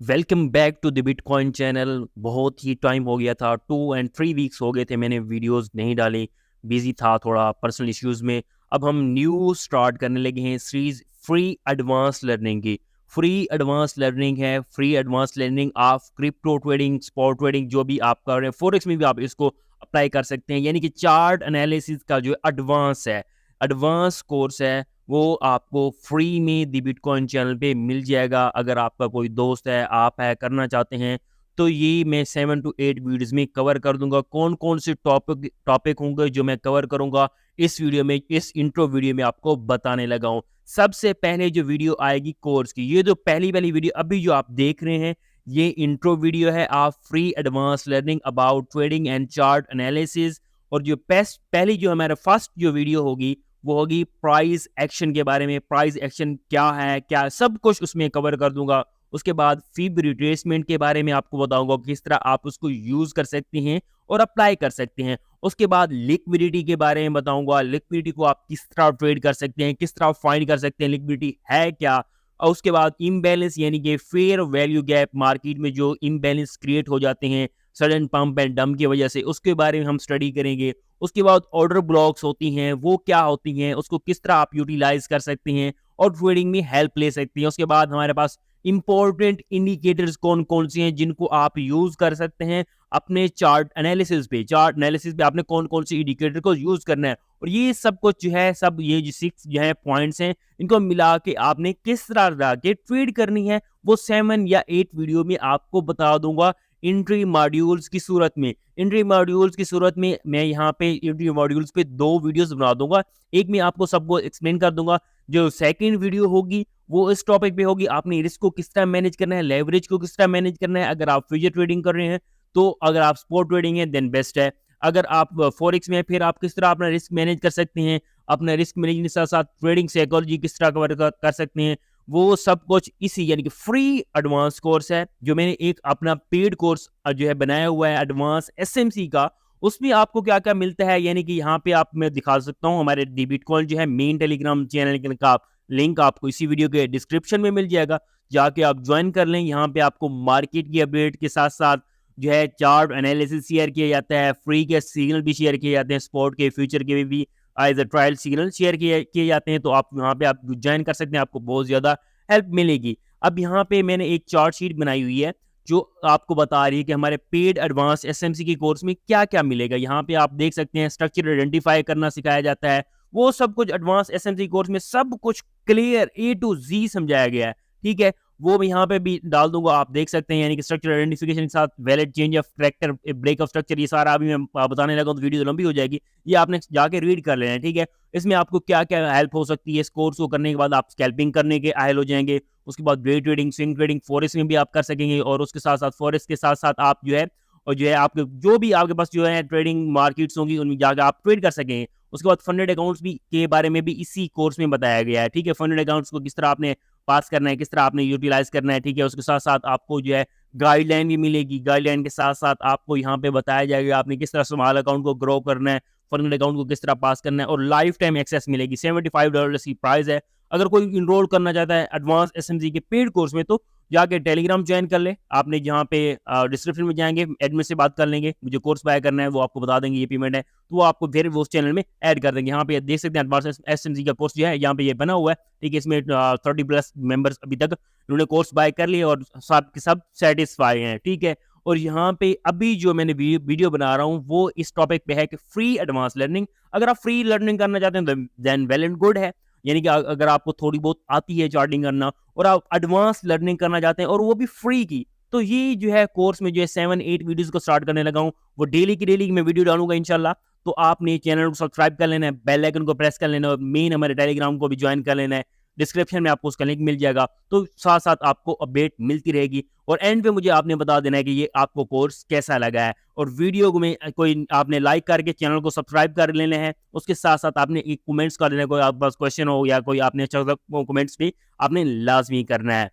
Welcome back to the bitcoin channel. बहुत ही time हो गया था, 2 और 3 वीक्स हो गए थे मैंने वीडियोस नहीं डाली। बिजी था थोड़ा पर्सनल इश्यूज में। अब हम न्यू स्टार्ट करने लगे हैं सीरीज फ्री एडवांस लर्निंग की। फ्री एडवांस लर्निंग है, फ्री एडवांस लर्निंग आप क्रिप्टो ट्रेडिंग, स्पॉट ट्रेडिंग जो भी आप कर रहे हैं, फॉरेक्स में भी आप इसको अप्लाई कर सकते हैं। यानी कि चार्ट एनालिसिस का जो एडवांस है, एडवांस कोर्स है, वो आपको फ्री में दी बिटकॉइन चैनल पे मिल जाएगा। अगर आपका कोई दोस्त है, आप है करना चाहते हैं, तो ये मैं 7 to 8 वीडियोस में कवर कर दूंगा। कौन कौन से टॉपिक टॉपिक होंगे जो मैं कवर करूंगा इस वीडियो में, इस इंट्रो वीडियो में आपको बताने लगा हूं। सबसे पहले जो वीडियो आएगी कोर्स की, ये जो पहली वाली वीडियो अभी जो आप देख रहे हैं, ये इंट्रो वीडियो है। आप free advance learning about trading and chart analysis. और जो पहली जो हमारा फर्स्ट जो वीडियो होगी, वो होगी प्राइस एक्शन के बारे में। प्राइस एक्शन क्या है, क्या सब कुछ उसमें कवर कर दूंगा। उसके बाद फिब रिट्रेसमेंट के बारे में आपको बताऊंगा किस तरह आप उसको यूज कर सकते हैं और अप्लाई कर सकते हैं। उसके बाद लिक्विडिटी के बारे में बताऊंगा, लिक्विडिटी को आप किस तरह ट्रेड कर सकते हैं, किस तरह फाइंड कर सकते हैं, लिक्विडिटी है क्या। और उसके बाद इम्बैलेंस यानी कि फेयर वैल्यू गैप, मार्केट में जो इम्बैलेंस क्रिएट हो जाते हैं सडन पंप एंड डंप की वजह से, उसके बारे में हम स्टडी करेंगे। उसके बाद ऑर्डर ब्लॉक्स होती हैं, वो क्या होती हैं, उसको किस तरह आप यूटिलाइज कर सकते हैं और ट्रेडिंग में हेल्प ले सकते हैं। उसके बाद हमारे पास इंपॉर्टेंट इंडिकेटर्स कौन कौन से हैं जिनको आप यूज कर सकते हैं अपने चार्ट एनालिसिस पे। चार्ट एनालिसिस पे आपने कौन कौन से इंडिकेटर को यूज करना है, और ये सब कुछ जो है, सब ये जो 6 जो है पॉइंट्स हैं, इनको मिला के आपने किस तरह के ट्रेड करनी है, वो 7 या 8 वीडियो में आपको बता दूंगा एंट्री मॉड्यूल्स की सूरत में। एंट्री मॉड्यूल्स की सूरत में मैं यहाँ पे एंट्री मॉड्यूल्स पे 2 वीडियोस बना दूंगा। एक में आपको सबको एक्सप्लेन कर दूंगा। जो सेकंड वीडियो होगी वो इस टॉपिक पे होगी, आपने रिस्क को किस तरह मैनेज करना है, लेवरेज को किस तरह मैनेज करना है। अगर आप फ्यूचर ट्रेडिंग कर रहे हैं तो, अगर आप स्पॉट ट्रेडिंग है देन बेस्ट है। अगर आप फॉरेक्स में है, फिर आप किस तरह अपना रिस्क मैनेज कर सकते हैं। अपना रिस्क मैनेजमेंट के साथ साथ ट्रेडिंग साइकोलॉजी किस तरह कवर कर सकते हैं, वो सब कुछ इसी यानी कि फ्री एडवांस कोर्स है। जो मैंने एक अपना पेड कोर्स जो है बनाया हुआ है एडवांस एसएमसी का, उसमें आपको क्या क्या मिलता है। यानी कि यहाँ पे आप मैं दिखा सकता हूँ, हमारे डी बिटकॉइन जो है मेन टेलीग्राम चैनल का लिंक आपको इसी वीडियो के डिस्क्रिप्शन में मिल जाएगा। जाके आप ज्वाइन कर लें। यहाँ पे आपको मार्केट की अपडेट के साथ साथ जो है चार्ट एनालिसिस शेयर किया जाता है, फ्री के सिग्नल भी शेयर किए जाते हैं, स्पॉट के फ्यूचर के भी as a trial signal share किए जाते हैं। तो आप यहाँ पे आप ज्वाइन कर सकते हैं, आपको बहुत ज़्यादा हेल्प मिलेगी। अब यहाँ पे मैंने एक चार्ट शीट बनाई हुई है जो आपको बता रही है कि हमारे पेड एडवांस एसएमसी के कोर्स में क्या क्या मिलेगा। यहाँ पे आप देख सकते हैं स्ट्रक्चर आइडेंटिफाई करना सिखाया जाता है। वो सब कुछ एडवांस एसएमसी कोर्स में सब कुछ क्लियर ए टू जी समझाया गया है। ठीक है, वो मैं यहाँ पे भी डाल दूंगा, आप देख सकते हैं। यानी कि स्ट्रक्चर आइडेंटिफिकेशन के साथ valid change of character, break of structure, ये सारा अभी मैं बताने लगा तो वीडियो लंबी हो जाएगी। ये आपने जाके रीड कर लेना है। ठीक है, इसमें आपको क्या क्या हेल्प हो सकती है। इस कोर्स को करने के बाद आप स्कैल्पिंग करने के अहल हो जाएंगे। उसके बाद day trading, swing trading, forex में भी आप कर सकेंगे। और उसके साथ साथ फॉरेक्स के साथ साथ आप जो है, और जो है आपके जो भी आपके पास जो है ट्रेडिंग मार्केट्स होंगी उनमें जाकर आप ट्रेड कर सकेंगे। उसके बाद फंडेड अकाउंट्स भी के बारे में भी इसी कोर्स में बताया गया है। ठीक है, फंडेड अकाउंट्स को किस तरह आपने पास करना है, किस तरह आपने यूटिलाइज करना है। ठीक है, उसके साथ साथ आपको जो है गाइडलाइन भी मिलेगी। गाइडलाइन के साथ साथ आपको यहाँ पे बताया जाएगा आपने किस तरह स्मॉल अकाउंट को ग्रो करना है, फंडेड अकाउंट को किस तरह पास करना है, और लाइफ टाइम एक्सेस मिलेगी। $75 की प्राइस है। अगर कोई इनरोल करना चाहता है एडवांस एसएमसी के पेड कोर्स में, तो जाके टेलीग्राम ज्वाइन कर ले। आपने जहाँ पे डिस्क्रिप्शन में जाएंगे, एडमिन से बात कर लेंगे, मुझे कोर्स बाय करना है, वो आपको बता देंगे ये पेमेंट है, तो वो आपको फिर वो उस चैनल में ऐड कर देंगे। यहाँ पे देख सकते हैं एडवांस एसएमसी का कोर्स जो है यहाँ पे ये बना हुआ है। ठीक है, इसमें 30+ मेंबर्स अभी तक उन्होंने कोर्स बाय कर लिया और सब के सब सेटिस्फाई हैं। ठीक है, और यहाँ पे अभी जो मैंने वीडियो बना रहा हूँ वो इस टॉपिक पे है कि फ्री एडवांस लर्निंग। अगर आप फ्री लर्निंग करना चाहते हैं देन वेल एंड गुड है। यानी कि अगर आपको थोड़ी बहुत आती है चार्टिंग करना और आप एडवांस लर्निंग करना चाहते हैं और वो भी फ्री की, तो ये जो है कोर्स में जो है 7-8 वीडियोस को स्टार्ट करने लगा हूँ। वो डेली की डेली मैं वीडियो डालूंगा इंशाल्लाह। तो आपने चैनल को सब्सक्राइब कर लेना है, बेल आइकन को प्रेस कर लेना है, और मेन हमारे टेलीग्राम को भी ज्वाइन कर लेना है। डिस्क्रिप्शन में आपको उसका लिंक मिल जाएगा, तो साथ साथ आपको अपडेट मिलती रहेगी। और एंड पे मुझे आपने बता देना है कि ये आपको कोर्स कैसा लगा है। और वीडियो को में कोई आपने लाइक करके चैनल को सब्सक्राइब कर लेना है। उसके साथ साथ आपने एक कमेंट्स कर लेना है, कोई आपके पास क्वेश्चन हो या कोई आपने अच्छा कमेंट्स भी आपने लाजमी करना है।